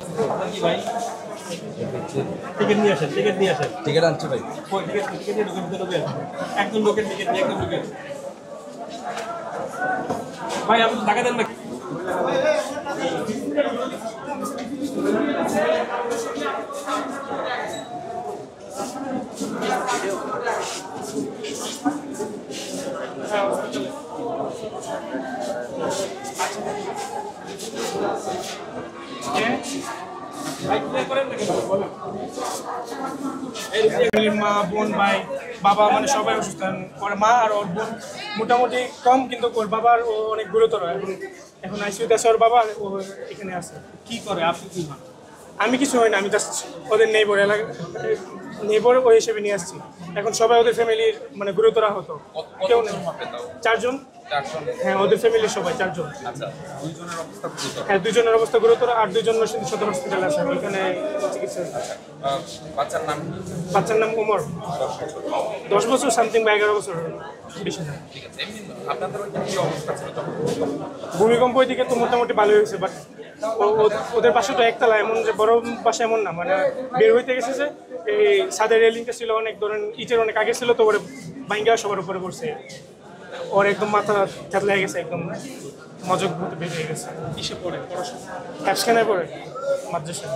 কি ভাই টিকিট নিয়ে আসেন টিকিট নিয়ে আসেন টিকিট আনছি ভাই। কই টিকিট টিকিট নিয়ে ঢুকেন ঢুকেন একজন লোকের টিকিট নিয়ে একদম ঢুকেন ভাই আপনি টাকা দেন না মা বোন ভাই বাবা মানে সবাই অসুস্থ ওর মা আর ওর বোন মোটামুটি কম কিন্তু ওর বাবার ও অনেক গুরুতর এখন এখন আইসিইউতে আছে ওর বাবা ও এখানে আছে কি করে আপনি কি হন আমি কিছু হই না আমি জাস্ট ওদের নেইবর এলাকা নেইবর ওই হিসেবে নিয়ে আসছি এখন সবাই ওদের ফ্যামিলির মানে গুরুতর হতো কেউ নেই চারজন হ্যাঁ ওদের ফ্যামিলির সবাই চারজন হ্যাঁ দুইজনের অবস্থা গুরুতর আর দুইজন সদর হসপিটালে আছে এখানে চিকিৎসা বাচ্চার নাম উমর 10 বছর সামথিং বা 11 বছর বেশি না ভূমিকম্প ওইদিকে তো মোটামুটি ভালোই হয়েছে বাট ওদের বাসা তো একতলা এমন যে বড় বাসা এমন না মানে বের হইতে গেছে যে এই ছাদের রেলিংটা ছিল অনেক ধরেন ইটের অনেক আগে ছিল তো ওরে ভাঙ্গা সবার উপরে পড়ছে ওর একদম মাথা থেতলে গেছে একদম মজক বের হয়ে গেছে কিসে পড়ে পড়াশোনা হ্যাপসখানায় পড়ে মাদ্রাসা